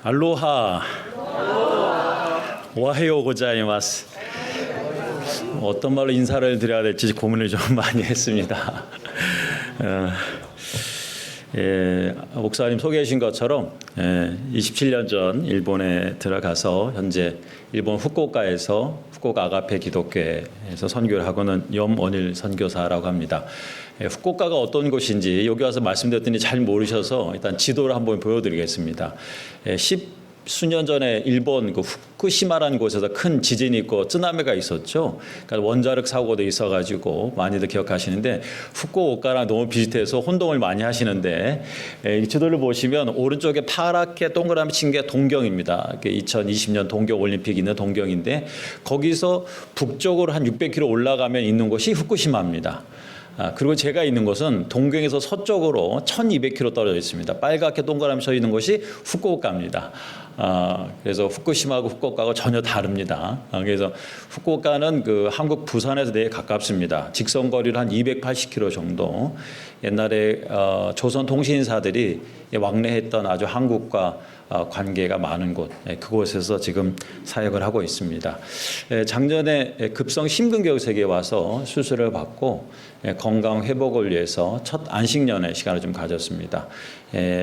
알로하. 오하요 고자이마스. 어떤 말로 인사를 드려야 될지 고민을 좀 많이 했습니다. 목사님 소개하신 것처럼 27년 전 일본에 들어가서 현재 일본 후쿠오카에서 후쿠오카 아가페 기독교회에서 선교를 하고는 염원일 선교사라고 합니다. 후쿠오카가 어떤 곳인지 여기 와서 말씀드렸더니 잘 모르셔서 일단 지도를 한번 보여드리겠습니다. 수년 전에 일본 그 후쿠시마라는 곳에서 큰 지진이 있고 쓰나미가 있었죠. 그러니까 원자력 사고도 있어가지고 많이들 기억하시는데 후쿠오카랑 너무 비슷해서 혼동을 많이 하시는데 이 지도를 보시면 오른쪽에 파랗게 동그라미 친 게 동경입니다. 2020년 동경 올림픽 있는 동경인데 거기서 북쪽으로 한 600km 올라가면 있는 곳이 후쿠시마입니다. 그리고 제가 있는 곳은 동경에서 서쪽으로 1200km 떨어져 있습니다. 빨갛게 동그라미 쳐 있는 곳이 후쿠오카입니다. 그래서 후쿠시마하고 후쿠오카가 전혀 다릅니다. 그래서 후쿠오카는 그 한국 부산에서 되게 가깝습니다. 직선 거리를 한 280km 정도. 옛날에 조선 통신사들이 왕래했던 아주 한국과 관계가 많은 곳, 그곳에서 지금 사역을 하고 있습니다. 작년에 급성 심근경색에 와서 수술을 받고 건강 회복을 위해서 첫 안식년의 시간을 좀 가졌습니다.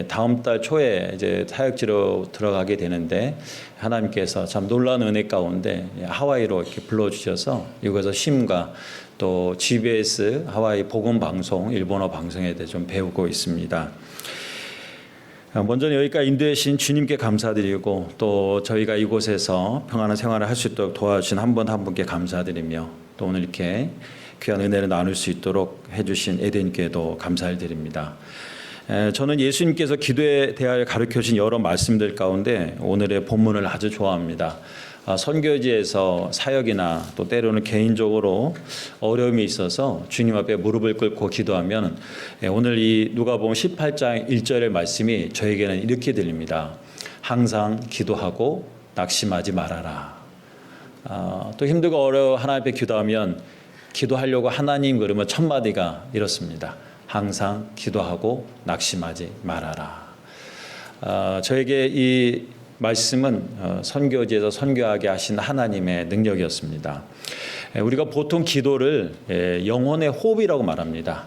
다음 달 초에 이제 사역지로 들어가게 되는데 하나님께서 참 놀라운 은혜 가운데 하와이로 이렇게 불러주셔서 이곳에서 쉼과 또 GBS 하와이 복음 방송 일본어 방송에 대해 좀 배우고 있습니다. 먼저 여기까지 인도해 주신 주님께 감사드리고 또 저희가 이곳에서 평안한 생활을 할 수 있도록 도와주신 한 분 한 분께 감사드리며 또 오늘 이렇게 귀한 은혜를 나눌 수 있도록 해주신 에덴교회도 감사를 드립니다. 저는 예수님께서 기도에 대하여 가르쳐 주신 여러 말씀들 가운데 오늘의 본문을 아주 좋아합니다. 선교지에서 사역이나 또 때로는 개인적으로 어려움이 있어서 주님 앞에 무릎을 꿇고 기도하면 오늘 이 누가복음 18장 1절의 말씀이 저에게는 이렇게 들립니다. 항상 기도하고 낙심하지 말아라. 또 힘들고 어려워 하나님 앞에 기도하면 기도하려고 하나님 그러면 첫 마디가 이렇습니다. 항상 기도하고 낙심하지 말아라. 저에게 이 말씀은 선교지에서 선교하게 하신 하나님의 능력이었습니다. 우리가 보통 기도를 영혼의 호흡이라고 말합니다.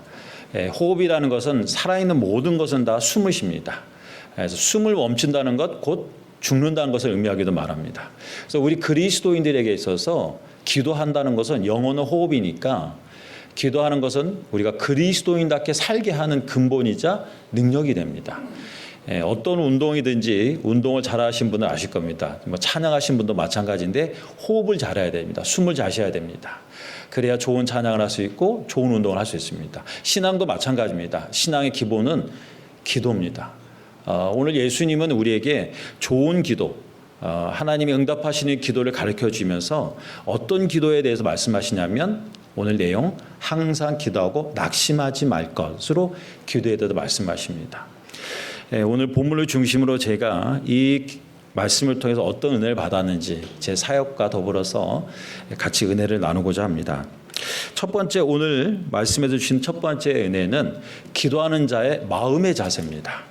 호흡이라는 것은 살아있는 모든 것은 다 숨을 쉽니다. 그래서 숨을 멈춘다는 것 곧 죽는다는 것을 의미하기도 말합니다. 그래서 우리 그리스도인들에게 있어서 기도한다는 것은 영혼의 호흡이니까 기도하는 것은 우리가 그리스도인답게 살게 하는 근본이자 능력이 됩니다. 어떤 운동이든지 운동을 잘하신 분은 아실 겁니다. 찬양하신 분도 마찬가지인데 호흡을 잘해야 됩니다. 숨을 잘 쉬어야 됩니다. 그래야 좋은 찬양을 할 수 있고 좋은 운동을 할 수 있습니다. 신앙도 마찬가지입니다. 신앙의 기본은 기도입니다. 오늘 예수님은 우리에게 좋은 기도, 하나님이 응답하시는 기도를 가르쳐 주면서 어떤 기도에 대해서 말씀하시냐면 오늘 내용 항상 기도하고 낙심하지 말 것으로 기도에 대해서 말씀하십니다. 오늘 본문을 중심으로 제가 이 말씀을 통해서 어떤 은혜를 받았는지 제 사역과 더불어서 같이 은혜를 나누고자 합니다. 첫 번째 오늘 말씀해 주신 첫 번째 은혜는 기도하는 자의 마음의 자세입니다.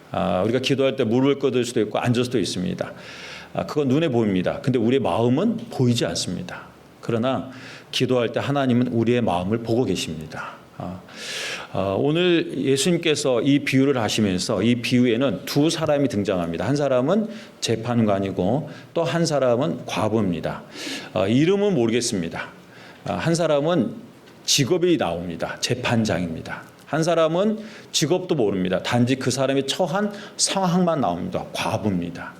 우리가 기도할 때 무릎을 꿇을 수도 있고 앉을 수도 있습니다. 그건 눈에 보입니다. 근데 우리의 마음은 보이지 않습니다. 그러나 기도할 때 하나님은 우리의 마음을 보고 계십니다. 오늘 예수님께서 이 비유를 하시면서 이 비유에는 두 사람이 등장합니다. 한 사람은 재판관이고 또 한 사람은 과부입니다. 이름은 모르겠습니다. 한 사람은 직업이 나옵니다. 재판장입니다. 한 사람은 직업도 모릅니다. 단지 그 사람이 처한 상황만 나옵니다. 과부입니다.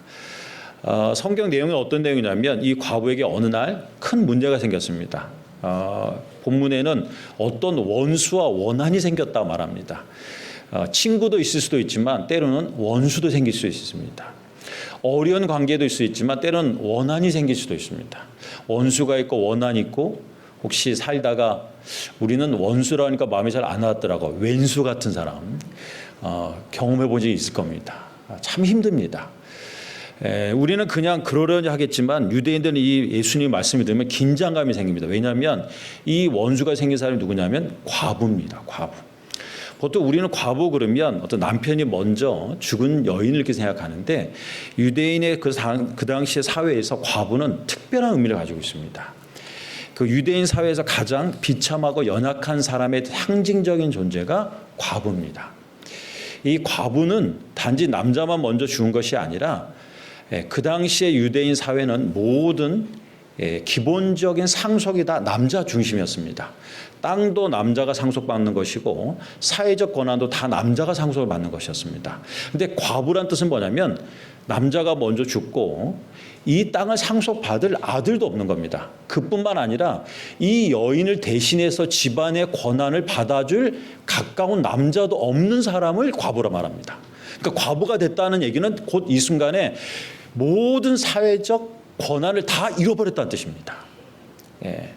성경 내용은 어떤 내용이냐면 이 과부에게 어느 날 큰 문제가 생겼습니다. 본문에는 어떤 원수와 원한이 생겼다 말합니다. 친구도 있을 수도 있지만 때로는 원수도 생길 수 있습니다. 어려운 관계도 있을 수 있지만 때로는 원한이 생길 수도 있습니다. 원수가 있고 원한이 있고 혹시 살다가 우리는 원수라니까 마음이 잘 안 왔더라고 왼수 같은 사람 경험해 본 적이 있을 겁니다. 참 힘듭니다. 우리는 그냥 그러려니 하겠지만 유대인들은 이 예수님 말씀을 들으면 긴장감이 생깁니다. 왜냐하면 이 원수가 생긴 사람이 누구냐면 과부입니다. 과부. 보통 우리는 과부 그러면 어떤 남편이 먼저 죽은 여인을 이렇게 생각하는데 유대인의 그 당시의 사회에서 과부는 특별한 의미를 가지고 있습니다. 그 유대인 사회에서 가장 비참하고 연약한 사람의 상징적인 존재가 과부입니다. 이 과부는 단지 남자만 먼저 죽은 것이 아니라 그 당시의 유대인 사회는 모든 기본적인 상속이 다 남자 중심이었습니다. 땅도 남자가 상속받는 것이고 사회적 권한도 다 남자가 상속을 받는 것이었습니다. 그런데 과부란 뜻은 뭐냐면 남자가 먼저 죽고 이 땅을 상속받을 아들도 없는 겁니다. 그뿐만 아니라 이 여인을 대신해서 집안의 권한을 받아줄 가까운 남자도 없는 사람을 과부라 말합니다. 그러니까 과부가 됐다는 얘기는 곧 이 순간에 모든 사회적 권한을 다 잃어버렸다는 뜻입니다. 예.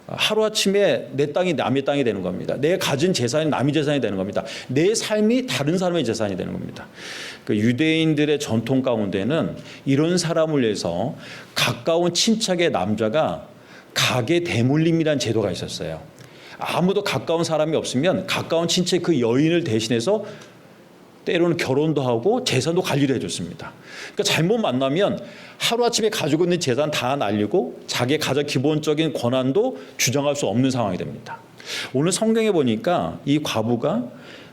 하루아침에 내 땅이 남의 땅이 되는 겁니다. 내 가진 재산이 남의 재산이 되는 겁니다. 내 삶이 다른 사람의 재산이 되는 겁니다. 그 유대인들의 전통 가운데는 이런 사람을 위해서 가까운 친척의 남자가 가계 대물림이라는 제도가 있었어요. 아무도 가까운 사람이 없으면 가까운 친척 그 여인을 대신해서 때로는 결혼도 하고 재산도 관리를 해줬습니다. 그러니까 잘못 만나면 하루아침에 가지고 있는 재산 다 날리고 자기의 가장 기본적인 권한도 주장할 수 없는 상황이 됩니다. 오늘 성경에 보니까 이 과부가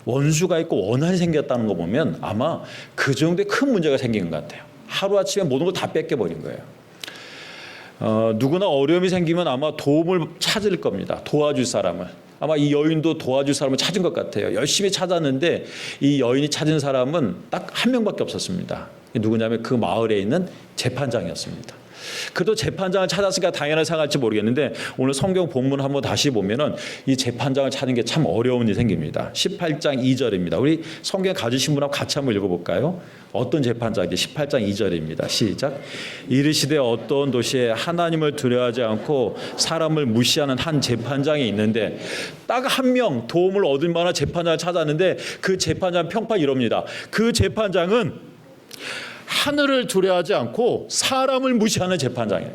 원수가 있고 원한이 생겼다는 거 보면 아마 그 정도의 큰 문제가 생긴 것 같아요. 하루아침에 모든 걸 다 뺏겨버린 거예요. 누구나 어려움이 생기면 아마 도움을 찾을 겁니다. 도와줄 사람을. 아마 이 여인도 도와줄 사람을 찾은 것 같아요. 열심히 찾았는데 이 여인이 찾은 사람은 딱 한 명밖에 없었습니다. 누구냐면 그 마을에 있는 재판장이었습니다. 그래도 재판장을 찾았으니까 당연하게 생각할지 모르겠는데 오늘 성경 본문 한번 다시 보면은 이 재판장을 찾는 게 참 어려운 일이 생깁니다. 18장 2절입니다. 우리 성경 가지신 분하고 같이 한번 읽어볼까요? 어떤 재판장이 18장 2절입니다. 시작. 이르시되 어떤 도시에 하나님을 두려워하지 않고 사람을 무시하는 한 재판장이 있는데 딱 한 명 도움을 얻을 만한 재판장을 찾았는데 그 재판장 평판 이럽니다. 그 재판장은 하늘을 두려워하지 않고 사람을 무시하는 재판장이에요.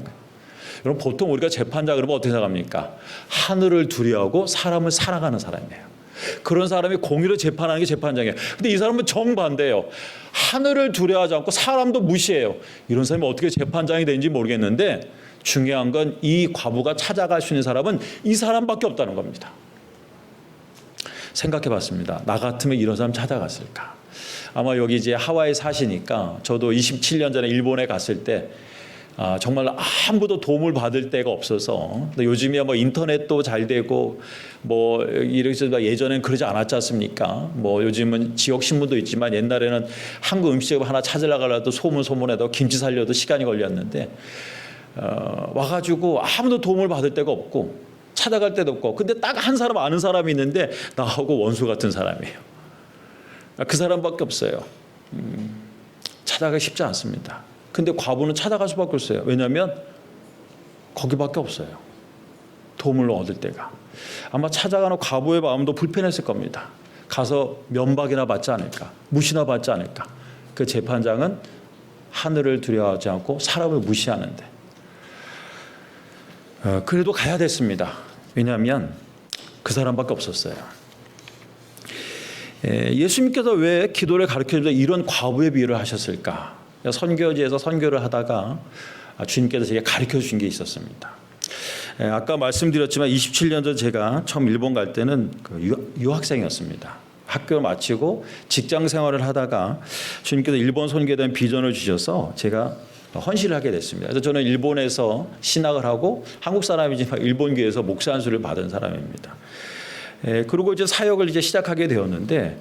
여러분 보통 우리가 재판장 그러면 어떻게 생각합니까? 하늘을 두려워하고 사람을 사랑하는 사람이에요. 그런 사람이 공의로 재판하는 게 재판장이에요. 근데 이 사람은 정반대예요. 하늘을 두려워하지 않고 사람도 무시해요. 이런 사람이 어떻게 재판장이 되는지 모르겠는데 중요한 건 이 과부가 찾아갈 수 있는 사람은 이 사람밖에 없다는 겁니다. 생각해 봤습니다. 나 같으면 이런 사람 찾아갔을까? 아마 여기 이제 하와이 사시니까 저도 27년 전에 일본에 갔을 때 정말 아무도 도움을 받을 데가 없어서 요즘에 뭐 인터넷도 잘 되고 뭐 이렇게 예전엔 그러지 않았지 않습니까? 뭐 요즘은 지역 신문도 있지만 옛날에는 한국 음식을 하나 찾으려고 소문에도 김치 살려도 시간이 걸렸는데 와가지고 아무도 도움을 받을 데가 없고 찾아갈 데도 없고 근데 딱 한 사람 아는 사람이 있는데 나하고 원수 같은 사람이에요. 그 사람밖에 없어요. 찾아가기 쉽지 않습니다. 근데 과부는 찾아갈 수밖에 없어요. 왜냐하면 거기밖에 없어요. 도움을 얻을 데가. 아마 찾아가는 과부의 마음도 불편했을 겁니다. 가서 면박이나 받지 않을까. 무시나 받지 않을까. 그 재판장은 하늘을 두려워하지 않고 사람을 무시하는데 그래도 가야 됐습니다. 왜냐하면 그 사람밖에 없었어요. 예수님께서 왜 기도를 가르쳐주면서 이런 과부의 비유를 하셨을까? 선교지에서 선교를 하다가 주님께서 제게 가르쳐 주신 게 있었습니다. 아까 말씀드렸지만 27년 전 제가 처음 일본 갈 때는 유학생이었습니다. 학교를 마치고 직장 생활을 하다가 주님께서 일본 선교에 대한 비전을 주셔서 제가 헌신을 하게 됐습니다. 그래서 저는 일본에서 신학을 하고 한국 사람이지만 일본 교회에서 목사 안수를 받은 사람입니다. 그리고 이제 사역을 이제 시작하게 되었는데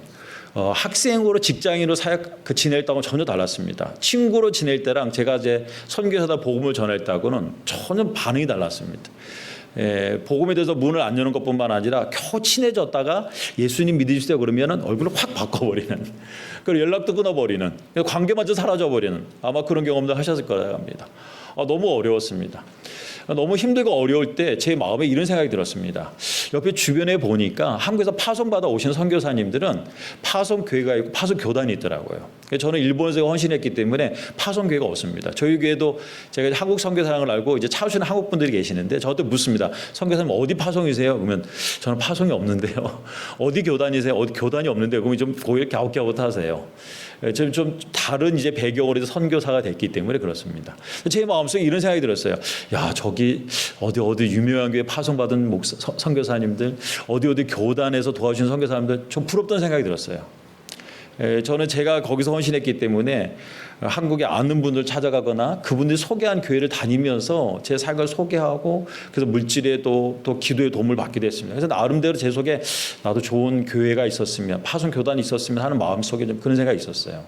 학생으로 직장인으로 사역 지낼 때하고는 전혀 달랐습니다. 친구로 지낼 때랑 제가 이제 선교사다 복음을 전할 때하고는 전혀 반응이 달랐습니다. 복음에 대해서 문을 안 여는 것뿐만 아니라 겨우 친해졌다가 예수님 믿으시다 그러면은 얼굴을 확 바꿔버리는, 그리고 연락도 끊어버리는, 관계마저 사라져버리는 아마 그런 경험도 하셨을 거라고 합니다. 너무 어려웠습니다. 너무 힘들고 어려울 때 제 마음에 이런 생각이 들었습니다. 옆에 주변에 보니까 한국에서 파송받아 오신 선교사님들은 파송교회가 있고 파송교단이 있더라고요. 저는 일본에서 헌신했기 때문에 파송교회가 없습니다. 저희 교회도 제가 한국 선교사랑을 알고 이제 찾으시는 한국 분들이 계시는데 저한테 묻습니다. 선교사님 어디 파송이세요? 그러면 저는 파송이 없는데요. 어디 교단이세요? 어디 교단이 없는데요. 그러면 좀 고개를 갸웃갸웃하세요. 좀 다른 이제 배경으로 해서 선교사가 됐기 때문에 그렇습니다. 제 마음속에 이런 생각이 들었어요. 야, 저기 어디 유명한 교회 파송받은 선교사님들, 어디 교단에서 도와주신 선교사님들 좀 부럽다는 생각이 들었어요. 저는 제가 거기서 헌신했기 때문에 한국에 아는 분들 찾아가거나 그분들이 소개한 교회를 다니면서 제 삶을 소개하고 그래서 물질에도 또 기도의 도움을 받기도 했습니다. 그래서 나름대로 제 속에 나도 좋은 교회가 있었으면 파송 교단이 있었으면 하는 마음속에 좀 그런 생각이 있었어요.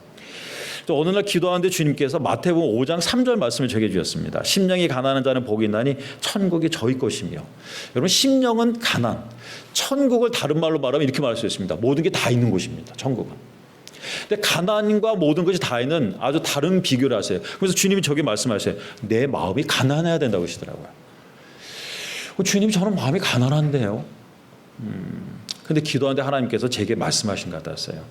또 어느 날 기도하는데 주님께서 마태복음 5장 3절 말씀을 적해 주셨습니다. 심령이 가난한 자는 복이 있나니 천국이 저희 것이며. 여러분 심령은 가난, 천국을 다른 말로 말하면 이렇게 말할 수 있습니다. 모든 게 다 있는 곳입니다. 천국은. 근데 가난과 모든 것이 다 있는 아주 다른 비교를 하세요. 그래서 주님이 저기 말씀하세요. 내 마음이 가난해야 된다고 하시더라고요. 주님 저는 마음이 가난한데요. 근데 기도하는데 하나님께서 제게 말씀하신 것 같았어요.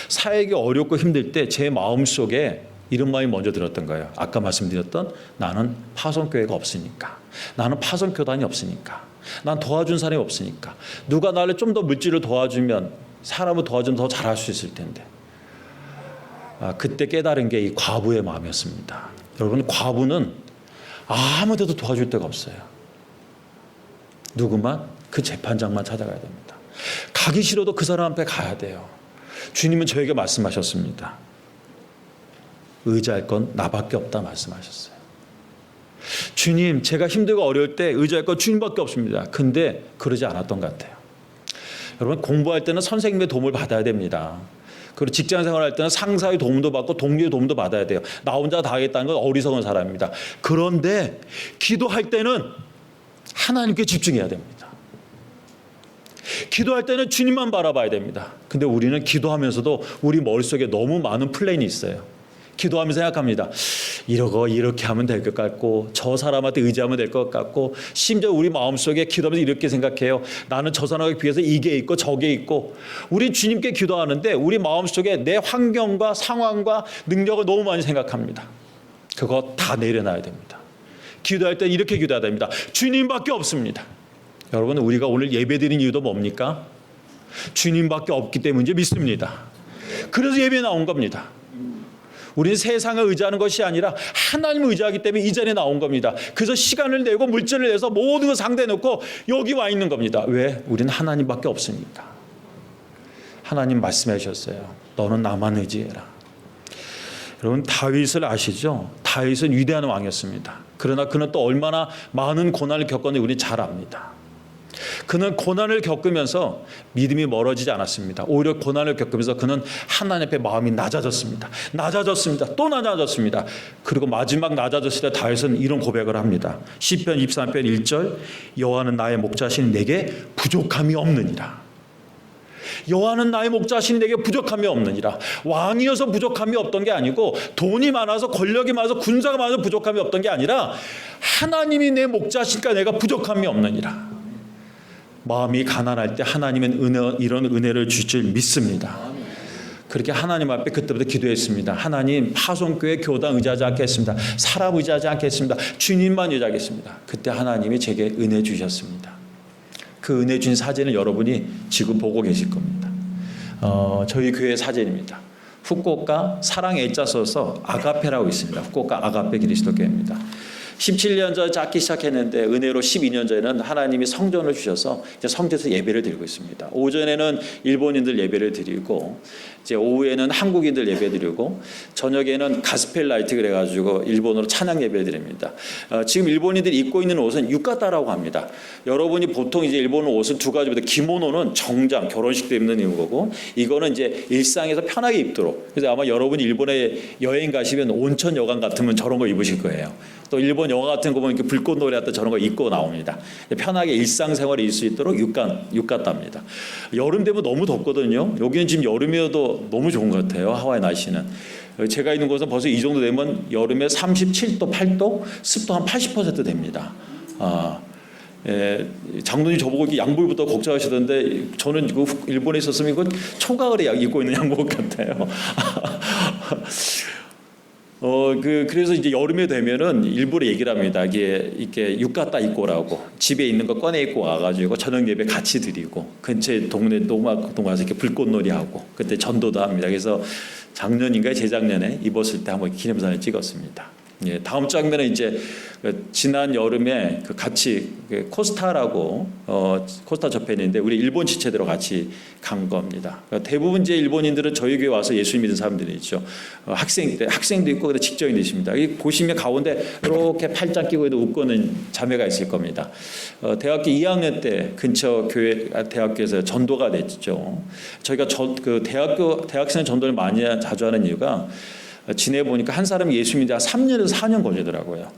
사역이 어렵고 힘들 때 제 마음속에 이런 마음이 먼저 들었던 거예요. 아까 말씀드렸던 나는 파송교회가 없으니까, 나는 파송교단이 없으니까, 난 도와준 사람이 없으니까, 누가 나를 좀 더 물질을 도와주면 사람을 도와주면 더 잘할 수 있을 텐데. 그때 깨달은 게 이 과부의 마음이었습니다. 여러분 과부는 아무 데도 도와줄 데가 없어요. 누구만? 그 재판장만 찾아가야 됩니다. 가기 싫어도 그 사람 앞에 가야 돼요. 주님은 저에게 말씀하셨습니다. 의지할 건 나밖에 없다 말씀하셨어요. 주님 제가 힘들고 어려울 때 의지할 건 주님밖에 없습니다. 근데 그러지 않았던 것 같아요. 여러분 공부할 때는 선생님의 도움을 받아야 됩니다. 그리고 직장 생활할 때는 상사의 도움도 받고 동료의 도움도 받아야 돼요. 나 혼자 다 하겠다는 건 어리석은 사람입니다. 그런데 기도할 때는 하나님께 집중해야 됩니다. 기도할 때는 주님만 바라봐야 됩니다. 근데 우리는 기도하면서도 우리 머릿속에 너무 많은 플랜이 있어요. 기도하면서 생각합니다. 이렇게 하면 될 것 같고 저 사람한테 의지하면 될 것 같고 심지어 우리 마음속에 기도하면서 이렇게 생각해요. 나는 저 사람에 비해서 이게 있고 저게 있고. 우리 주님께 기도하는데 우리 마음속에 내 환경과 상황과 능력을 너무 많이 생각합니다. 그거 다 내려놔야 됩니다. 기도할 때 이렇게 기도해야 됩니다. 주님밖에 없습니다. 여러분 우리가 오늘 예배드린 이유도 뭡니까? 주님밖에 없기 때문인지 믿습니다. 그래서 예배 나온 겁니다. 우리는 세상을 의지하는 것이 아니라 하나님을 의지하기 때문에 이 자리에 나온 겁니다. 그래서 시간을 내고 물질을 내서 모든 걸 상대해 놓고 여기 와 있는 겁니다. 왜? 우리는 하나님밖에 없으니까. 하나님 말씀해 주셨어요. 너는 나만 의지해라. 여러분 다윗을 아시죠? 다윗은 위대한 왕이었습니다. 그러나 그는 또 얼마나 많은 고난을 겪었는지 우리 잘 압니다. 그는 고난을 겪으면서 믿음이 멀어지지 않았습니다. 오히려 고난을 겪으면서 그는 하나님 앞에 마음이 낮아졌습니다. 또 낮아졌습니다. 그리고 마지막 낮아졌을 때 다윗은 이런 고백을 합니다. 시편 23편 1절 여호와는 나의 목자시니 내게 부족함이 없느니라. 여호와는 나의 목자시니 내게 부족함이 없느니라. 왕이어서 부족함이 없던 게 아니고 돈이 많아서 권력이 많아서 군사가 많아서 부족함이 없던 게 아니라 하나님이 내 목자시니까 내가 부족함이 없느니라. 마음이 가난할 때 하나님은 이런 은혜를 주실 줄 믿습니다. 그렇게 하나님 앞에 그때부터 기도했습니다. 하나님 파송교회 교단 의지하지 않겠습니다. 사람 의지하지 않겠습니다. 주님만 의지하겠습니다. 그때 하나님이 제게 은혜 주셨습니다. 그 은혜 준 사진을 여러분이 지금 보고 계실 겁니다. 저희 교회 사진입니다. 후쿠오카 사랑 애자 써서 아가페라고 있습니다. 후쿠오카 아가페 그리스도교회입니다. 17년 전 작기 시작했는데 은혜로 12년 전에는 하나님이 성전을 주셔서 이제 성전에서 예배를 드리고 있습니다. 오전에는 일본인들 예배를 드리고 이제 오후에는 한국인들 예배 드리고 저녁에는 가스펠 라이트 그래가지고 일본어로 찬양 예배 드립니다. 지금 일본인들이 입고 있는 옷은 유카타라고 합니다. 여러분이 보통 이제 일본 옷은 두 가지입니다. 기모노는 정장 결혼식 때 입는 거고 이거는 이제 일상에서 편하게 입도록. 그래서 아마 여러분이 일본에 여행 가시면 온천 여관 같으면 저런 거 입으실 거예요. 또 일본 영화 같은 거 보면 이렇게 불꽃놀이 같은 저런 거 입고 나옵니다. 편하게 일상생활을 입을 수 있도록 유카타입니다. 여름 되면 너무 덥거든요. 여기는 지금 여름이어도 너무 좋은 것 같아요. 하와이 날씨는. 제가 있는 곳은 벌써 이 정도 되면 여름에 37도, 8도, 습도 한 80% 됩니다. 장로님 저보고 이렇게 양복부터 걱정하시던데 저는 이거 일본에 있었으면 이거 초가을에 입고 있는 양복 같아요. 그래서 이제 여름에 되면은 일부러 얘기를 합니다. 이게浴衣입고 오라고. 집에 있는 거 꺼내 입고 와가지고 저녁 예배 같이 드리고 근처에 동네 가서 이렇게 불꽃놀이 하고 그때 전도도 합니다. 그래서 작년인가 재작년에 입었을 때 한번 기념사진을 찍었습니다. 예, 다음 장면은 이제 지난 여름에 같이 코스타라고 코스타 접했는데 우리 일본 지체대로 같이 간 겁니다. 그러니까 대부분 이제 일본인들은 저희 교회 와서 예수 믿는 사람들이 있죠. 학생도 있고 근데 직장인도 있습니다. 보시면 가운데 이렇게 팔짱 끼고 웃고는 자매가 있을 겁니다. 대학교 2학년 때 근처 대학교에서 전도가 됐죠. 저희가 대학생 전도를 자주 하는 이유가 지내보니까 한 사람이 예수 믿는데 3년에서 4년 걸리더라고요.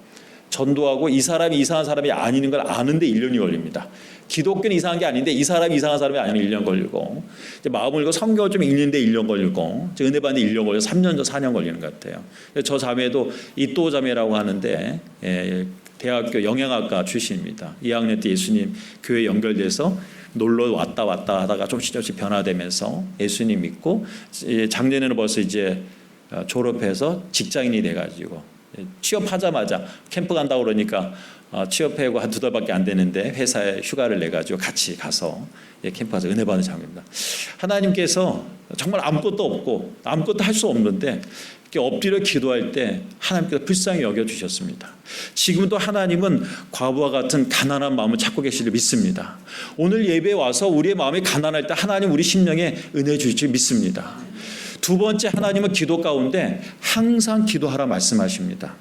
전도하고 이 사람이 이상한 사람이 아니는 걸 아는데 1년이 걸립니다. 기독교는 이상한 게 아닌데 이 사람이 이상한 사람이 아니면 1년 걸리고 이제 마음을 읽고 성경을 좀 읽는데 1년 걸리고 은혜 받는데 1년 걸려서 3년, 4년 걸리는 것 같아요. 저 자매도 이또 자매라고 하는데 대학교 영양학과 출신입니다. 2학년 때 예수님 교회 연결돼서 놀러 왔다 하다가 조금씩 변화되면서 예수님 믿고 작년에는 벌써 이제 졸업해서 직장인이 돼가지고 취업하자마자 캠프 간다고 그러니까 취업하고 한 2달밖에 안 되는데 회사에 휴가를 내가지고 같이 가서 캠프 가서 은혜 받는 장면입니다. 하나님께서 정말 아무것도 없고 아무것도 할 수 없는데 이렇게 엎드려 기도할 때 하나님께서 불쌍히 여겨주셨습니다. 지금도 하나님은 과부와 같은 가난한 마음을 찾고 계시를 믿습니다. 오늘 예배에 와서 우리의 마음이 가난할 때 하나님 우리 심령에 은혜 주실 줄 믿습니다. 두 번째, 하나님은 기도 가운데 항상 기도하라 말씀하십니다.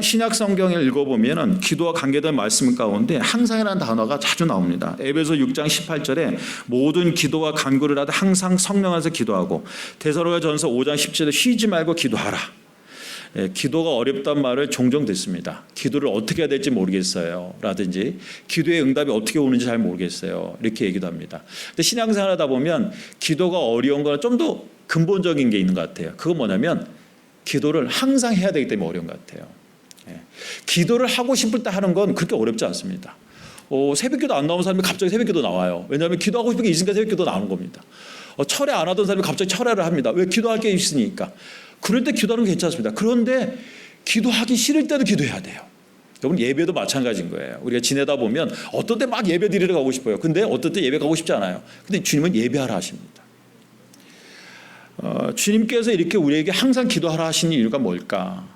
신약 성경을 읽어보면 기도와 관계된 말씀 가운데 항상이라는 단어가 자주 나옵니다. 에베소 6장 18절에 모든 기도와 간구를 하되 항상 성령 안에서 기도하고, 데살로니가전서 5장 10절에 쉬지 말고 기도하라. 기도가 어렵단 말을 종종 듣습니다. 기도를 어떻게 해야 될지 모르겠어요 라든지 기도의 응답이 어떻게 오는지 잘 모르겠어요 이렇게 얘기도 합니다. 근데 신앙생활 하다 보면 기도가 어려운 거는 좀 더 근본적인 게 있는 것 같아요. 그건 뭐냐면 기도를 항상 해야 되기 때문에 어려운 것 같아요. 기도를 하고 싶을 때 하는 건 그렇게 어렵지 않습니다. 새벽기도 안 나오는 사람이 갑자기 새벽기도 나와요. 왜냐하면 기도하고 싶은 게 있으니까 새벽기도 나오는 겁니다. 철회 안 하던 사람이 갑자기 철회를 합니다. 왜? 기도할 게 있으니까. 그럴 때 기도하는 게 괜찮습니다. 그런데 기도하기 싫을 때도 기도해야 돼요. 여러분, 예배도 마찬가지인 거예요. 우리가 지내다 보면 어떤 때 막 예배 드리러 가고 싶어요. 근데 어떤 때 예배 가고 싶지 않아요. 근데 주님은 예배하라 하십니다. 주님께서 이렇게 우리에게 항상 기도하라 하시는 이유가 뭘까?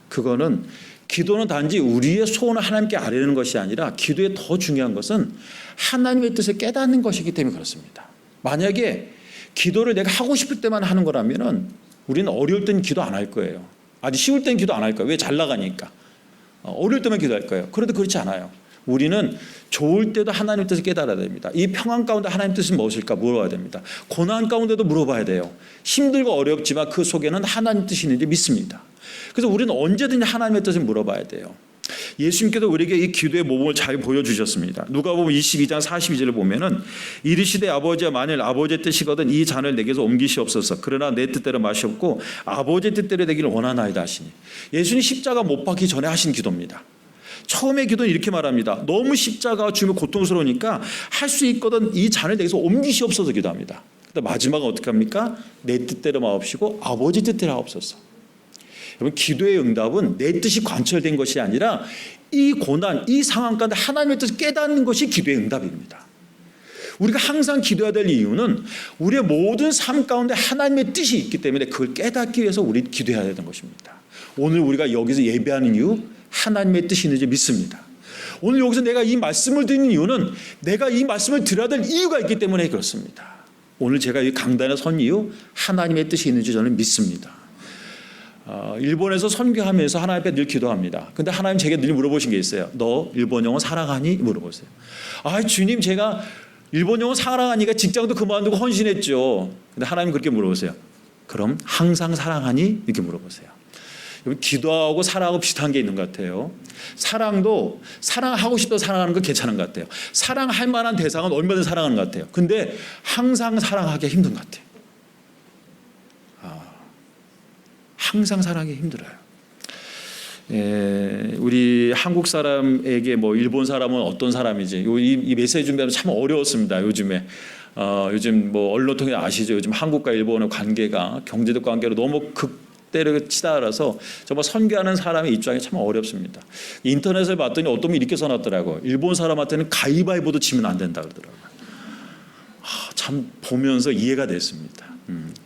그거는 기도는 단지 우리의 소원을 하나님께 아뢰는 것이 아니라 기도의 더 중요한 것은 하나님의 뜻을 깨닫는 것이기 때문에 그렇습니다. 만약에 기도를 내가 하고 싶을 때만 하는 거라면 우리는 어려울 때는 기도 안 할 거예요. 아주 쉬울 때는 기도 안 할 거예요. 왜? 잘 나가니까. 어려울 때만 기도할 거예요. 그런데 그렇지 않아요. 우리는 좋을 때도 하나님 뜻을 깨달아야 됩니다. 이 평안 가운데 하나님 뜻은 무엇일까 물어봐야 됩니다. 고난 가운데도 물어봐야 돼요. 힘들고 어렵지만 그 속에는 하나님 뜻이 있는지 믿습니다. 그래서 우리는 언제든지 하나님의 뜻을 물어봐야 돼요. 예수님께서 우리에게 이 기도의 모범을 잘 보여주셨습니다. 누가복음 22장 42절을 보면은 이르시되 아버지야 만일 아버지의 뜻이거든 이 잔을 내게서 옮기시옵소서. 그러나 내 뜻대로 마시옵고 아버지의 뜻대로 되기를 원하나이다 하시니, 예수님 십자가 못 박기 전에 하신 기도입니다. 처음에 기도는 이렇게 말합니다. 너무 십자가가 주면 고통스러우니까 할 수 있거든 이 잔을 내게서 옮기시옵소서 기도합니다. 근데 마지막은 어떻게 합니까? 내 뜻대로 마옵시고 아버지 뜻대로 하옵소서. 여러분, 기도의 응답은 내 뜻이 관철된 것이 아니라 이 고난, 이 상황 가운데 하나님의 뜻을 깨닫는 것이 기도의 응답입니다. 우리가 항상 기도해야 될 이유는 우리의 모든 삶 가운데 하나님의 뜻이 있기 때문에 그걸 깨닫기 위해서 우리 기도해야 되는 것입니다. 오늘 우리가 여기서 예배하는 이유, 하나님의 뜻이 있는지 믿습니다. 오늘 여기서 내가 이 말씀을 듣는 이유는 내가 이 말씀을 들어야 될 이유가 있기 때문에 그렇습니다. 오늘 제가 이 강단에 선 이유, 하나님의 뜻이 있는지 저는 믿습니다. 일본에서 선교하면서 하나님 앞에 늘 기도합니다. 근데 하나님 제게 늘 물어보신 게 있어요. 너 일본 영어 사랑하니? 물어보세요. 주님, 제가 일본 영어 사랑하니까 직장도 그만두고 헌신했죠. 근데 하나님 그렇게 물어보세요. 그럼 항상 사랑하니? 이렇게 물어보세요. 기도하고 사랑하고 비슷한 게 있는 것 같아요. 사랑도 사랑하고 싶다 사랑하는 건 괜찮은 것 같아요. 사랑할 만한 대상은 얼마든지 사랑하는 것 같아요. 근데 항상 사랑하기 힘든 것 같아요. 항상 사랑하기 힘들어요. 우리 한국 사람에게 뭐 일본 사람은 어떤 사람이지? 이 메시지 준비하면 참 어려웠습니다. 요즘에 요즘 뭐 언론 통해 아시죠? 요즘 한국과 일본의 관계가 경제적 관계로 너무 극대를 치달아서 정말 선교하는 사람의 입장이 참 어렵습니다. 인터넷을 봤더니 어떤 분이 이렇게 써놨더라고요. 일본 사람한테는 가위바위보도 치면 안 된다 그러더라고요. 참 보면서 이해가 됐습니다.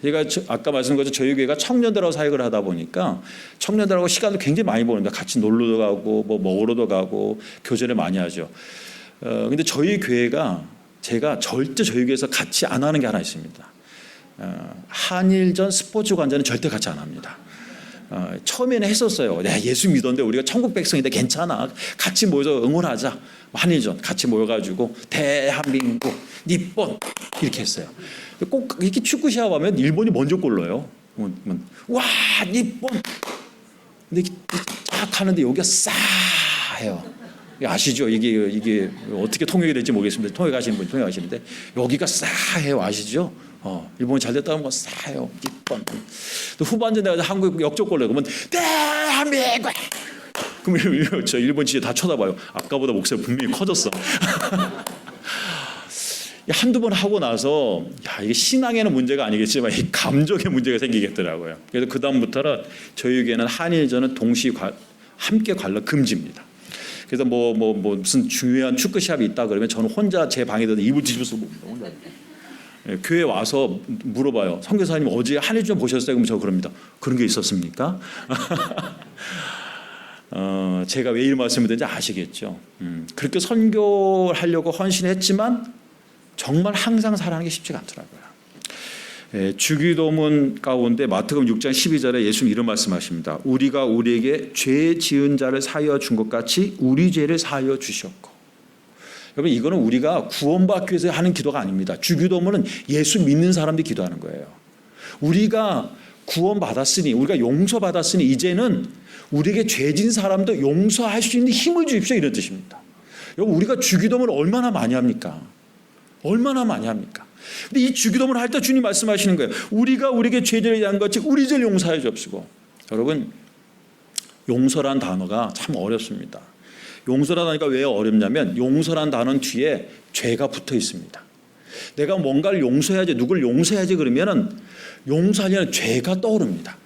제가 아까 말씀드린 것처럼 저희 교회가 청년들하고 사역을 하다 보니까 청년들하고 시간을 굉장히 많이 보는데 같이 놀러도 가고 뭐 먹으러도 가고 교제를 많이 하죠. 근데 저희 교회가 제가 절대 저희 교회에서 같이 안 하는 게 하나 있습니다. 한일전 스포츠 관전은 절대 같이 안 합니다. 처음에는 했었어요. 예수 믿었는데 우리가 천국 백성인데 괜찮아. 같이 모여서 응원하자. 한일전 같이 모여가지고 대한민국, 니폰 이렇게 했어요. 꼭 이렇게 축구 시합하면 일본이 먼저 골 넣어요. 와 니폰. 근데 딱 하는데 여기가 싸 해요. 아시죠? 이게 어떻게 통역이 될지 모르겠습니다. 통역하시는 분이 통역하시는데 여기가 싸해요. 아시죠? 일본이 잘 됐다 하면 싸해요. 니폰. 또 후반전 내가 한국 역적골 내고 그러면 대한민국. 그럼 저 일본 진짜 다 쳐다봐요. 아까보다 목소리 분명히 커졌어. 한두 번 하고 나서 이게 신앙에는 문제가 아니겠지만 이 감정에 문제가 생기겠더라고요. 그래서 그 다음부터는 저희에게는 한일전은 동시 함께 관람 금지입니다. 그래서 무슨 중요한 축구 시합이 있다 그러면 저는 혼자 제 방에 들어서 이불 뒤집어서 봅니다. 혼자. 교회 와서 물어봐요. 선교사님 어제 한일전 보셨어요? 그럼 저 그럽니다. 그런 게 있었습니까? 제가 왜 이런 말씀을 드는지 아시겠죠? 그렇게 선교하려고 헌신했지만 정말 항상 살아가는 게 쉽지가 않더라고요. 주기도문 가운데 마태복음 6장 12절에 예수님 이런 말씀하십니다. 우리가 우리에게 죄 지은 자를 사하여 준 것 같이 우리 죄를 사하여 주셨고. 여러분 이거는 우리가 구원받기 위해서 하는 기도가 아닙니다. 주기도문은 예수 믿는 사람들이 기도하는 거예요. 우리가 구원받았으니 우리가 용서받았으니 이제는 우리에게 죄진 사람도 용서할 수 있는 힘을 주십시오 이런 뜻입니다. 여러분 우리가 주기도문을 얼마나 많이 합니까? 얼마나 많이 합니까? 근데 이 주기도문을 할 때 주님 말씀하시는 거예요. 우리가 우리에게 죄를 대한 것 같이 우리 죄를 용서해 주옵시고. 여러분 용서란 단어가 참 어렵습니다. 용서라는 단어가 왜 어렵냐면 용서란 단어는 뒤에 죄가 붙어 있습니다. 내가 뭔가를 용서해야지 누굴 용서해야지 그러면은 용서하려는 죄가 떠오릅니다.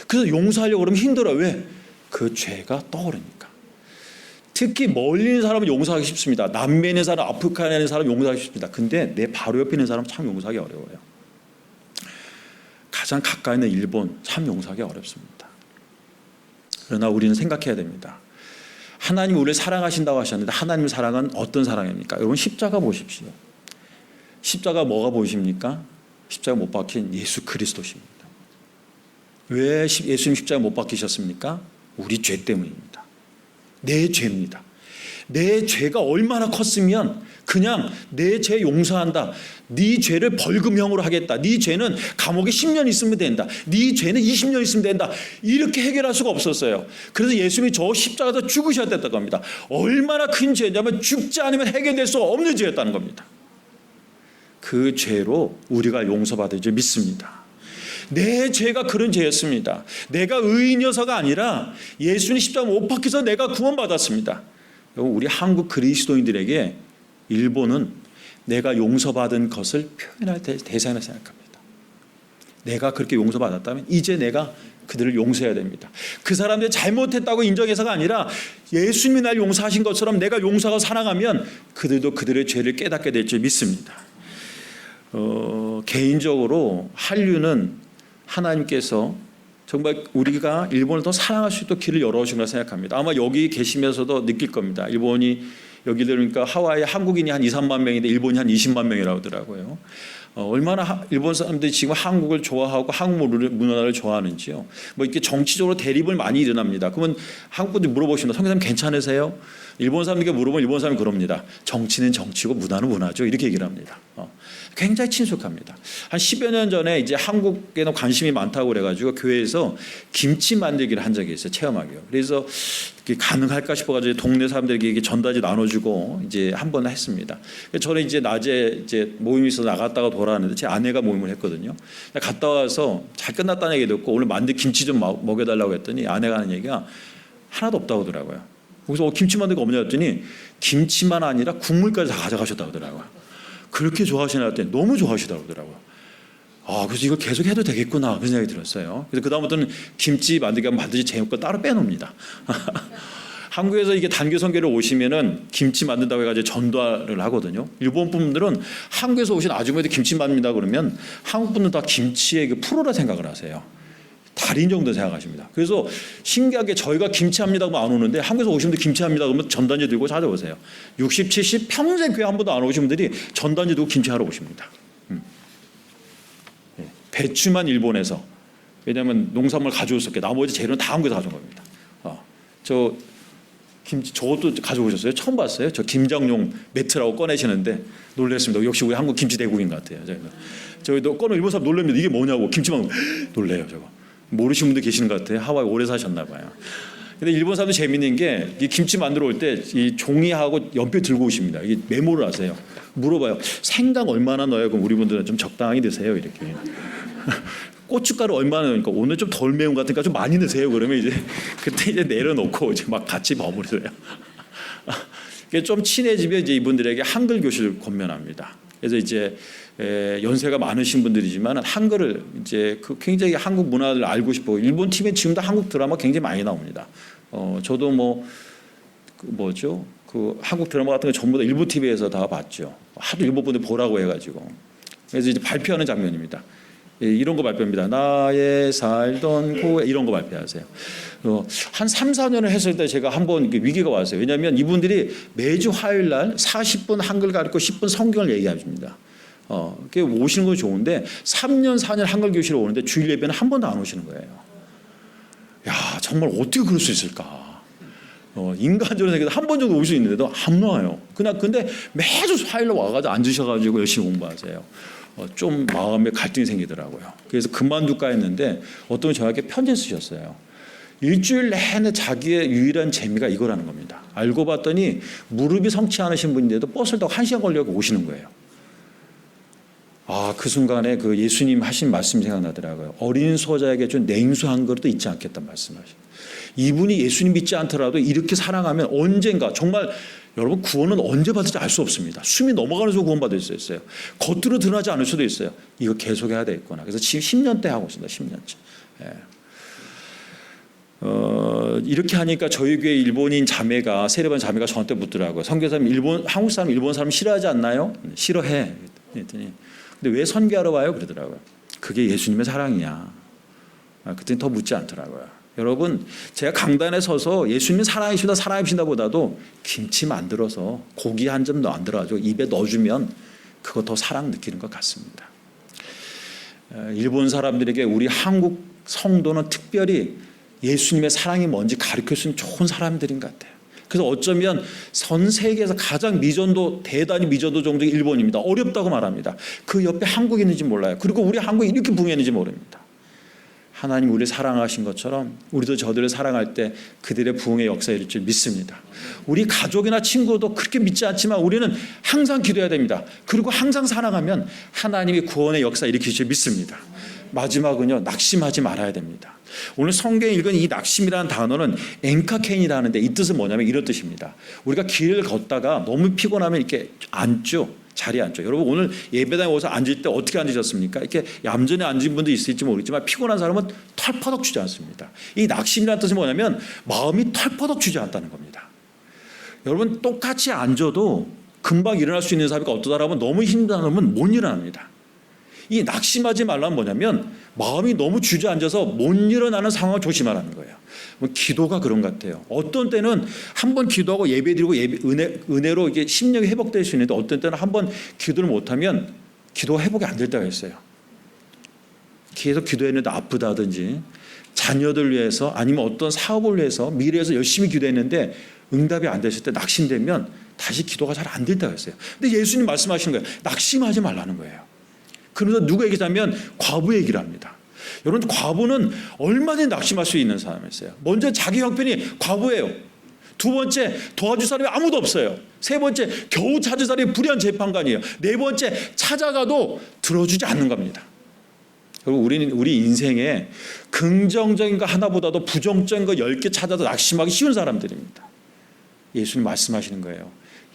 그래서 용서하려고 그러면 힘들어요. 왜? 그 죄가 떠오르니까. 특히 멀리 있는 사람은 용서하기 쉽습니다. 남미에 있는 사람, 아프리카에 있는 사람 용서하기 쉽습니다. 근데 내 바로 옆에 있는 사람은 참 용서하기 어려워요. 가장 가까이 있는 일본 참 용서하기 어렵습니다. 그러나 우리는 생각해야 됩니다. 하나님이 우리를 사랑하신다고 하셨는데 하나님의 사랑은 어떤 사랑입니까? 여러분 십자가 보십시오. 십자가 뭐가 보이십니까? 십자가 못 박힌 예수 그리스도십니다. 왜 예수님 십자가 못 박히셨습니까? 우리 죄 때문입니다. 내 죄입니다. 내 죄가 얼마나 컸으면 그냥 내 죄 용서한다. 네 죄를 벌금형으로 하겠다. 네 죄는 감옥에 10년 있으면 된다. 네 죄는 20년 있으면 된다. 이렇게 해결할 수가 없었어요. 그래서 예수님이 저 십자가에서 죽으셔야 됐다는 겁니다. 얼마나 큰 죄냐면 죽지 않으면 해결될 수 없는 죄였다는 겁니다. 그 죄로 우리가 용서받을 줄 믿습니다. 내 죄가 그런 죄였습니다. 내가 의인이어서가 아니라 예수님 십자가 못 박혀서 내가 구원받았습니다. 우리 한국 그리스도인들에게 일본은 내가 용서받은 것을 표현할 대상이라고 생각합니다. 내가 그렇게 용서받았다면 이제 내가 그들을 용서해야 됩니다. 그 사람들이 잘못했다고 인정해서가 아니라 예수님이 날 용서하신 것처럼 내가 용서하고 사랑하면 그들도 그들의 죄를 깨닫게 될 줄 믿습니다. 개인적으로 한류는 하나님께서 정말 우리가 일본을 더 사랑할 수 있도록 길을 열어주신 걸 생각합니다. 아마 여기 계시면서도 느낄 겁니다. 일본이 여기 들으니까 하와이에 한국인이 한 2, 3만 명인데 일본이 한 20만 명이라고 하더라고요. 얼마나 일본 사람들이 지금 한국을 좋아하고 한국 문화를 좋아하는지요. 뭐 이렇게 정치적으로 대립을 많이 일어납니다. 그러면 한국 분들이 물어보십니다. 선교사님 괜찮으세요? 일본 사람들에게 물어보면 일본 사람이 그럽니다. 정치는 정치고 문화는 문화죠. 이렇게 얘기를 합니다. 굉장히 친숙합니다. 한 10여 년 전에 이제 한국에는 관심이 많다고 그래가지고 교회에서 김치 만들기를 한 적이 있어요. 체험하기요. 그래서 가능할까 싶어가지고 동네 사람들에게 전단지 나눠주고 이제 한 번 했습니다. 저는 이제 낮에 이제 모임이 있어서 나갔다가 돌아왔는데 제 아내가 모임을 했거든요. 갔다 와서 잘 끝났다는 얘기 듣고 오늘 만든 김치 좀 먹여달라고 했더니 아내가 하는 얘기가 하나도 없다고 하더라고요. 그래서 김치 만든 거 없냐 했더니 김치만 아니라 국물까지 다 가져가셨다고 하더라고요. 그렇게 좋아하시나 했더니 너무 좋아하시다고 하더라고요. 그래서 이거 계속 해도 되겠구나 그런 생각이 들었어요. 그래서 그다음부터는 김치 만들기 하면 반드시 제 거 따로 빼놓습니다. 한국에서 이게 단교 선교를 오시면은 김치 만든다고 해가지고 전도를 하거든요. 일본 분들은 한국에서 오신 아주머니들 김치 만든다 그러면 한국 분들 다 김치의 그 프로라 생각을 하세요. 달인 정도 생각하십니다. 그래서 신기하게 저희가 김치합니다 그러면 안 오는데 한국에서 오신 분들 김치합니다 그러면 전단지 들고 찾아오세요. 60, 70 평생 교회 한 번도 안 오신 분들이 전단지 들고 김치하러 오십니다. 배추만 일본에서, 왜냐하면 농산물 가져오셨게 나머지 재료는 다 한국에서 가져온 겁니다. 저 김치 저것도 가져오셨어요? 처음 봤어요. 저 김장용 매트라고 꺼내시는데 놀랐습니다. 역시 우리 한국 김치 대국인 것 같아요. 저희도 꺼내 일본 사람 놀랍니다. 이게 뭐냐고 김치만 놀래요. 저거 모르시는 분들 계시는 것 같아요. 하와이 오래 사셨나 봐요. 근데 일본 사람도 재밌는 게 이 김치 만들어 올 때 이 종이하고 연필 들고 오십니다. 이게 메모를 하세요. 물어봐요. 생강 얼마나 넣어요? 그럼 우리 분들은 좀 적당히 드세요. 이렇게. 고춧가루 얼마나 넣으니까 오늘 좀 덜 매운 것 같으니까 좀 많이 넣으세요. 그러면 이제 그때 이제 내려놓고 이제 막 같이 버무려요. 좀 친해지면 이제 이분들에게 한글 교실을 권면합니다. 그래서 이제 연세가 많으신 분들이지만 한글을 이제 굉장히 한국 문화를 알고 싶고 일본 TV에 지금도 한국 드라마 굉장히 많이 나옵니다. 저도 그 한국 드라마 같은 거 전부 다 일본 TV에서 다 봤죠. 하도 일본 분들 보라고 해가지고. 그래서 이제 발표하는 장면입니다. 이런 거 발표합니다. 나의 살던 고에 이런 거 발표하세요. 한 3, 4년을 했을 때 제가 한번 위기가 왔어요. 왜냐하면 이분들이 매주 화요일 날 40분 한글 가르치고 10분 성경을 얘기해줍니다. 그게 오시는 건 좋은데 3년, 4년 한글 교실에 오는데 주일 예배는 한 번도 안 오시는 거예요. 야, 정말 어떻게 그럴 수 있을까? 인간적으로 생각해서 한 번 정도 올 수 있는데도 안 와요. 근데 매주 화요일 날 와가지고 앉으셔가지고 열심히 공부하세요. 좀 마음에 갈등이 생기더라고요. 그래서 그만둘까 했는데 어떤 분이 저에게 편지 쓰셨어요. 일주일 내내 자기의 유일한 재미가 이거라는 겁니다. 알고 봤더니 무릎이 성치 않으신 분인데도 버스를 타고 1시간 걸려고 오시는 거예요. 그 순간에 그 예수님 하신 말씀이 생각나더라고요. 어린 소자에게 준 냉수 한 그릇도 잊지 않겠다는 말씀하시죠. 이분이 예수님 믿지 않더라도 이렇게 사랑하면 언젠가 정말 여러분 구원은 언제 받을지 알 수 없습니다. 숨이 넘어가는 순간 구원받을 수 있어요. 겉으로 드러나지 않을 수도 있어요. 이거 계속해야 되겠구나. 그래서 지금 10년째 하고 있습니다. 10년째. 이렇게 하니까 저희 교회 일본인 자매가 세례반 자매가 저한테 묻더라고요. 선교사님 한국 사람 일본 사람 싫어하지 않나요? 싫어해. 그랬더니 근데 왜 선교하러 와요? 그러더라고요. 그게 예수님의 사랑이야. 그때는 더 묻지 않더라고요. 여러분 제가 강단에 서서 예수님 사랑하신다 보다도 김치 만들어서 고기 한 점 만들어가지고 입에 넣어주면 그거 더 사랑 느끼는 것 같습니다. 일본 사람들에게 우리 한국 성도는 특별히 예수님의 사랑이 뭔지 가르칠 수 있는 좋은 사람들인 것 같아요. 그래서 어쩌면 전 세계에서 가장 대단히 미전도 종족이 일본입니다. 어렵다고 말합니다. 그 옆에 한국이 있는지 몰라요. 그리고 우리 한국이 이렇게 부흥했는지 모릅니다. 하나님 우리를 사랑하신 것처럼 우리도 저들을 사랑할 때 그들의 부흥의 역사에 이를 줄 믿습니다. 우리 가족이나 친구도 그렇게 믿지 않지만 우리는 항상 기도해야 됩니다. 그리고 항상 사랑하면 하나님이 구원의 역사 일으키실 줄 믿습니다. 마지막은요, 낙심하지 말아야 됩니다. 오늘 성경에 읽은 이 낙심이라는 단어는 엔카케인이라는데 이 뜻은 뭐냐면 이런 뜻입니다. 우리가 길을 걷다가 너무 피곤하면 이렇게 앉죠. 자리에 앉죠. 여러분 오늘 예배당에 오서 앉을 때 어떻게 앉으셨습니까? 이렇게 얌전히 앉은 분도 있을지 모르겠지만 피곤한 사람은 털퍼덕 주지 않습니다. 이 낙심이라는 뜻이 뭐냐면 마음이 털퍼덕 주지 않다는 겁니다. 여러분 똑같이 앉아도 금방 일어날 수 있는 사람이 어떠다라면 너무 힘든 사람은 못 일어납니다. 이 낙심하지 말라는 뭐냐면 마음이 너무 주저앉아서 못 일어나는 상황을 조심하라는 거예요. 기도가 그런 것 같아요. 어떤 때는 한번 기도하고 예배드리고 은혜로 이게 심령이 회복될 수 있는데 어떤 때는 한번 기도를 못하면 기도가 회복이 안 될 때가 있어요. 계속 기도했는데 아프다든지 자녀들 위해서 아니면 어떤 사업을 위해서 미래에서 열심히 기도했는데 응답이 안 됐을 때 낙심되면 다시 기도가 잘 안 될 때가 있어요. 근데 예수님 말씀하시는 거예요. 낙심하지 말라는 거예요. 그러면서 누구 얘기냐면 과부 얘기를 합니다. 여러분 과부는 얼마든지 낙심할 수 있는 사람이었어요. 먼저 자기 형편이 과부예요. 두 번째 도와줄 사람이 아무도 없어요. 세 번째 겨우 찾은 사람이 불의한 재판관이에요. 네 번째 찾아가도 들어주지 않는 겁니다. 그리고 우리는 우리 인생에 긍정적인 거 하나보다도 부정적인 거 10개 찾아도 낙심하기 쉬운 사람들입니다. 예수님 말씀하시는 거예요.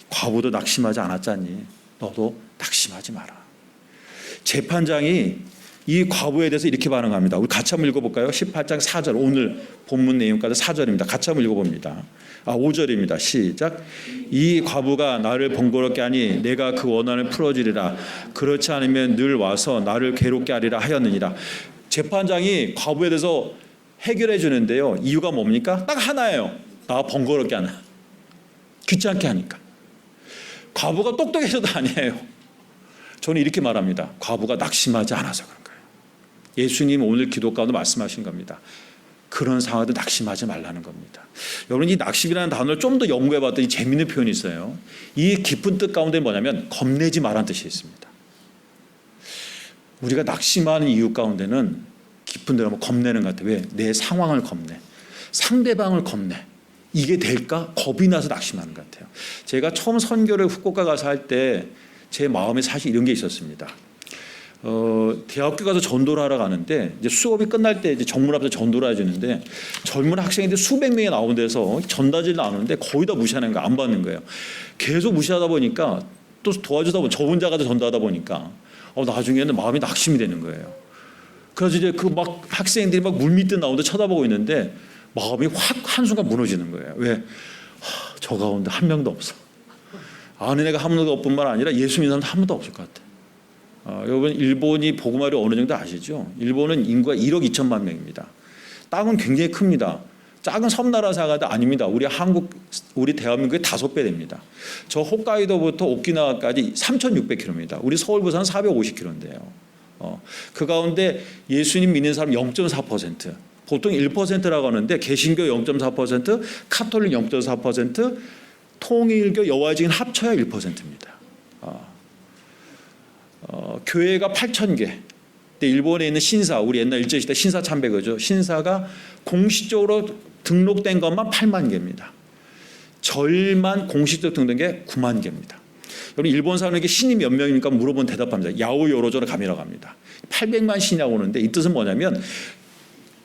과부도 낙심하지 않았잖니. 너도 낙심하지 마라. 재판장이 이 과부에 대해서 이렇게 반응합니다. 우리 같이 한번 읽어볼까요? 18장 4절, 오늘 본문 내용까지 4절입니다. 같이 한번 읽어봅니다. 5절입니다. 시작. 이 과부가 나를 번거롭게 하니 내가 그 원한을 풀어주리라. 그렇지 않으면 늘 와서 나를 괴롭게 하리라 하였느니라. 재판장이 과부에 대해서 해결해 주는데요. 이유가 뭡니까? 딱 하나예요. 나 번거롭게 하나. 귀찮게 하니까. 과부가 똑똑해서도 아니에요. 저는 이렇게 말합니다. 과부가 낙심하지 않아서 그런 거예요. 예수님 오늘 기도 가운데 말씀하신 겁니다. 그런 상황도 낙심하지 말라는 겁니다. 여러분, 이 낙심이라는 단어를 좀 더 연구해 봤더니 재미있는 표현이 있어요. 이 깊은 뜻 가운데 뭐냐면 겁내지 말라는 뜻이 있습니다. 우리가 낙심하는 이유 가운데는 깊은 데로 겁내는 것 같아요. 왜? 내 상황을 겁내. 상대방을 겁내. 이게 될까? 겁이 나서 낙심하는 것 같아요. 제가 처음 선교를 후쿠오카 가서 할 때 제 마음에 사실 이런 게 있었습니다. 대학교 가서 전도를 하러 가는데 이제 수업이 끝날 때 이제 정문 앞에서 전도를 해주는데 젊은 학생인데 수백 명이 나온 데서 전단지를 나누는데 거의 다 무시하는 거예요. 안 받는 거예요. 계속 무시하다 보니까 또 도와주다 보니 저 혼자 가서 전도하다 보니까 나중에는 마음이 낙심이 되는 거예요. 그래서 이제 그 막 학생들이 막 물밑듯 나오는데 쳐다보고 있는데 마음이 확 한순간 무너지는 거예요. 왜? 저 가운데 한 명도 없어. 아는 애가 한 명도 없뿐만 아니라 예수 믿는 사람도 한 명도 없을 것 같아. 여러분, 일본이 복음화율이 어느 정도 아시죠? 일본은 인구가 1억 2천만 명입니다. 땅은 굉장히 큽니다. 작은 섬나라 사가도 아닙니다. 우리 대한민국의 5배 됩니다. 저 홋카이도부터 오키나와까지 3,600km입니다. 우리 서울 부산 450km인데요. 그 가운데 예수님 믿는 사람 0.4%, 보통 1%라고 하는데 개신교 0.4%, 카톨릭 0.4%, 통일교, 여화증인 합쳐야 1%입니다. 교회가 8,000개. 일본에 있는 신사, 우리 옛날 일제시대 신사 참배거죠. 신사가 공식적으로 등록된 것만 8만 개입니다. 절만 공식적으로 등록된 게 9만 개입니다. 여러분, 일본 사람에게 신이 몇 명입니까? 물어보면 대답합니다. 야오요로조로 감이라고 합니다. 800만 신이라고 하는데 이 뜻은 뭐냐면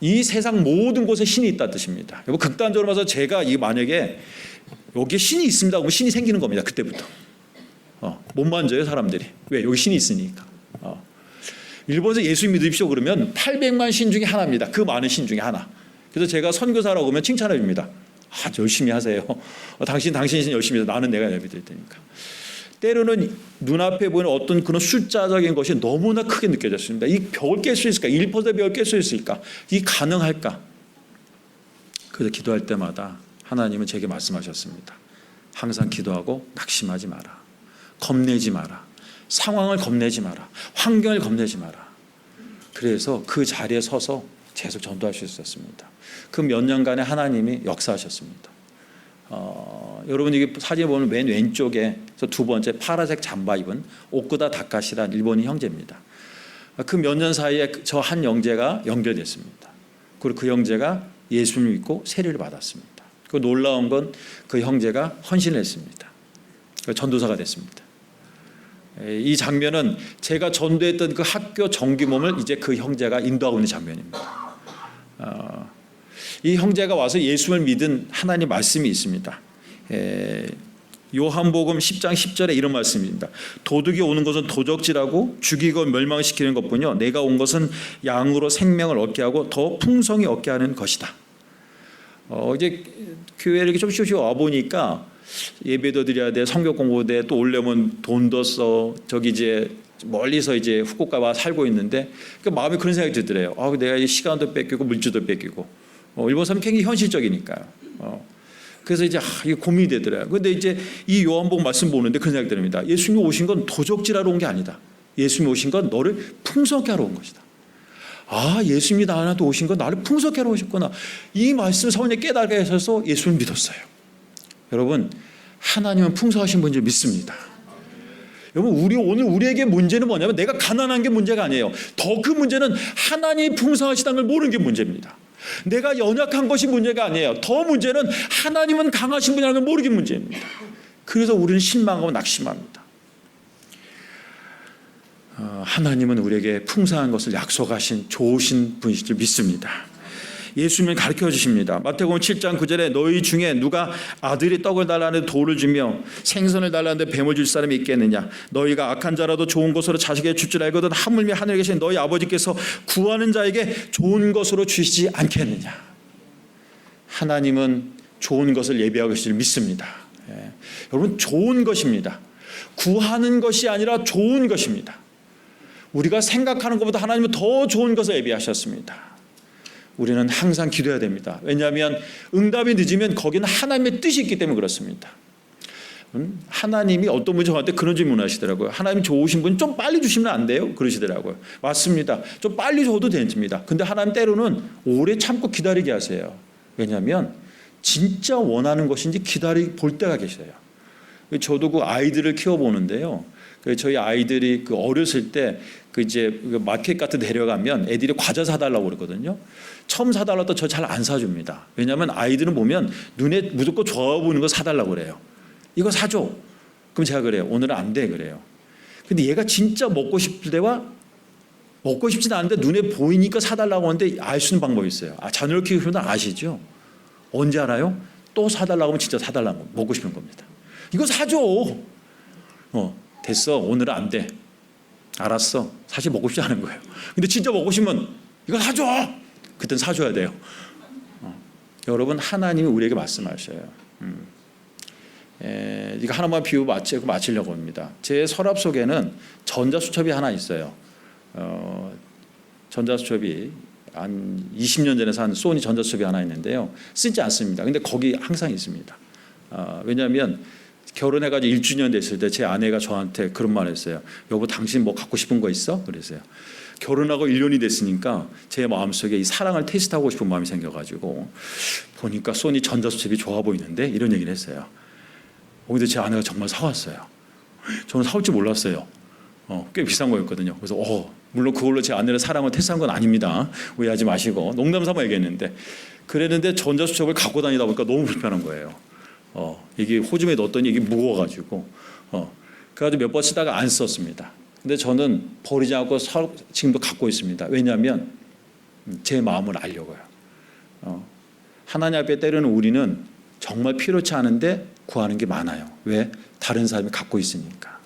이 세상 모든 곳에 신이 있다는 뜻입니다. 여러분, 극단적으로 봐서 제가 만약에 여기에 신이 있습니다. 그러면 신이 생기는 겁니다. 그때부터. 못 만져요, 사람들이. 왜? 여기 신이 있으니까. 일본에서 예수 믿으십시오 그러면 800만 신 중에 하나입니다. 그 많은 신 중에 하나. 그래서 제가 선교사라고 하면 칭찬해 줍니다. 열심히 하세요. 당신 신 열심히 해서 나는 내가 예배드릴 테니까. 때로는 눈앞에 보이는 어떤 그런 숫자적인 것이 너무나 크게 느껴졌습니다. 이 벽을 깰 수 있을까? 1% 벽을 깰 수 있을까? 이 가능할까? 그래서 기도할 때마다 하나님은 제게 말씀하셨습니다. 항상 기도하고 낙심하지 마라. 겁내지 마라. 상황을 겁내지 마라. 환경을 겁내지 마라. 그래서 그 자리에 서서 계속 전도할 수 있었습니다. 그 몇 년간에 하나님이 역사하셨습니다. 여러분, 이게 사진에 보면 맨 왼쪽에 두 번째 파란색 잠바 입은 오쿠다 다카시라는 일본인 형제입니다. 그 몇 년 사이에 저 한 형제가 연결됐습니다. 그리고 그 형제가 예수를 믿고 세례를 받았습니다. 그 놀라운 건 그 형제가 헌신을 했습니다. 전도사가 됐습니다. 이 장면은 제가 전도했던 그 학교 정규모임을 이제 그 형제가 인도하고 있는 장면입니다. 이 형제가 와서 예수를 믿은 하나님 말씀이 있습니다. 요한복음 10장 10절에 이런 말씀입니다. 도둑이 오는 것은 도적질하고 죽이고 멸망시키는 것뿐이요 내가 온 것은 양으로 생명을 얻게 하고 더 풍성히 얻게 하는 것이다. 이제 교회를 이렇게 조금씩 와 보니까 예배도 드려야 돼, 성경 공부도 돼, 또 오려면 돈도 써. 저기 이제 멀리서 이제 후쿠오카 와 살고 있는데 그 마음에 그런 생각이 들더래요. 내가 이 시간도 뺏기고 물질도 뺏기고. 일본 사람이 굉장히 현실적이니까요. 그래서 이제 이게 고민이 되더라고요. 그런데 이제 이 요한복음 말씀 보는데 그런 생각이 듭니다. 예수님이 오신 건 도적질하러 온 게 아니다. 예수님이 오신 건 너를 풍성케 하러 온 것이다. 예수님이 나한테 오신 건 나를 풍성케 하러 오셨구나. 이 말씀 성령이 깨닫게 하셔서 예수를 믿었어요. 여러분, 하나님은 풍성하신 분인 줄 믿습니다. 여러분, 오늘 우리에게 문제는 뭐냐면 내가 가난한 게 문제가 아니에요. 더 큰 문제는 하나님이 풍성하시다는 걸 모르는 게 문제입니다. 내가 연약한 것이 문제가 아니에요. 더 문제는 하나님은 강하신 분이라는 걸 모르는 게 문제입니다. 그래서 우리는 실망하고 낙심합니다. 하나님은 우리에게 풍성한 것을 약속하신 좋으신 분이실 줄 믿습니다. 예수님은 가르쳐 주십니다. 마태복음 7장 9절에 너희 중에 누가 아들이 떡을 달라는데 돌을 주며 생선을 달라는데 뱀을 줄 사람이 있겠느냐. 너희가 악한 자라도 좋은 것으로 자식에게 줄 줄 알거든 하물며 하늘에 계신 너희 아버지께서 구하는 자에게 좋은 것으로 주시지 않겠느냐. 하나님은 좋은 것을 예비하고 계실 줄 믿습니다. 여러분, 좋은 것입니다. 구하는 것이 아니라 좋은 것입니다. 우리가 생각하는 것보다 하나님은 더 좋은 것을 예비하셨습니다. 우리는 항상 기도해야 됩니다. 왜냐하면 응답이 늦으면 거기는 하나님의 뜻이 있기 때문에 그렇습니다. 하나님이 어떤 분이 저한테 그런 질문 하시더라고요. 하나님 좋으신 분 좀 빨리 주시면 안 돼요? 그러시더라고요. 맞습니다. 좀 빨리 줘도 됩니다. 근데 하나님 때로는 오래 참고 기다리게 하세요. 왜냐하면 진짜 원하는 것인지 볼 때가 계셔요. 저도 그 아이들을 키워보는데요. 저희 아이들이 그 어렸을 때 그 이제 마켓 같은 데 데려가면 애들이 과자 사달라고 그러거든요. 처음 사달라도 저 잘 안 사줍니다. 왜냐하면 아이들은 보면 눈에 무조건 좋아 보이는 거 사달라고 그래요. 이거 사줘. 그럼 제가 그래요. 오늘은 안 돼 그래요. 근데 얘가 진짜 먹고 싶을 때와 먹고 싶진 않은데 눈에 보이니까 사달라고 하는데 알 수 있는 방법이 있어요. 자녀를 키우시면 아시죠? 언제 알아요? 또 사달라고 하면 진짜 사달라고 먹고 싶은 겁니다. 이거 사줘. 됐어. 오늘은 안 돼. 알았어. 사실 먹고 싶지 않은 거예요. 근데 진짜 먹고 싶으면 이거 사줘. 그땐 사줘야 돼요. 여러분, 하나님이 우리에게 말씀하셔요. 이거 하나만 비유 마치려고 합니다. 제 서랍 속에는 전자수첩이 하나 있어요. 전자수첩이 한 20년 전에 산 소니 전자수첩이 하나 있는데요. 쓰지 않습니다. 근데 거기 항상 있습니다. 왜냐하면 결혼해가지고 1주년 됐을 때 제 아내가 저한테 그런 말 했어요. 여보, 당신 뭐 갖고 싶은 거 있어? 그랬어요. 결혼하고 1년이 됐으니까 제 마음속에 이 사랑을 테스트하고 싶은 마음이 생겨가지고 보니까 소니 전자수첩이 좋아 보이는데 이런 얘기를 했어요. 근데 제 아내가 정말 사왔어요. 저는 사올 줄 몰랐어요. 꽤 비싼 거였거든요. 그래서 물론 그걸로 제 아내를 사랑을 테스트한 건 아닙니다. 오해하지 마시고 농담 삼아 얘기했는데 그랬는데 전자수첩을 갖고 다니다 보니까 너무 불편한 거예요. 이게 호주머니에 넣었더니 이게 무거워가지고 그래가지고 몇 번 쓰다가 안 썼습니다. 근데 저는 버리지 않고 지금도 갖고 있습니다. 왜냐하면 제 마음을 알려고요. 하나님 앞에 때로는 우리는 정말 필요치 않은데 구하는 게 많아요. 왜? 다른 사람이 갖고 있으니까.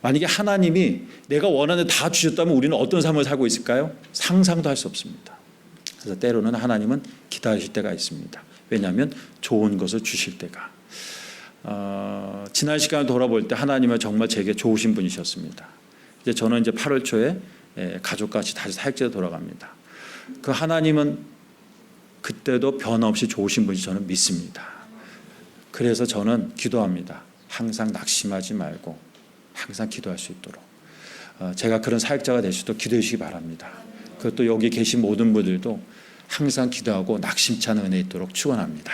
만약에 하나님이 내가 원하는 다 주셨다면 우리는 어떤 삶을 살고 있을까요? 상상도 할 수 없습니다. 그래서 때로는 하나님은 기다리실 때가 있습니다. 왜냐하면 좋은 것을 주실 때가. 지난 시간을 돌아볼 때 하나님은 정말 제게 좋으신 분이셨습니다. 저는 이제 8월 초에 가족같이 다시 사역지로 돌아갑니다. 그 하나님은 그때도 변함없이 좋으신 분이 저는 믿습니다. 그래서 저는 기도합니다. 항상 낙심하지 말고 항상 기도할 수 있도록. 제가 그런 사역자가 될 수 있도록 기도해 주시기 바랍니다. 그것도 여기 계신 모든 분들도 항상 기도하고 낙심치 않은 은혜 있도록 축원합니다.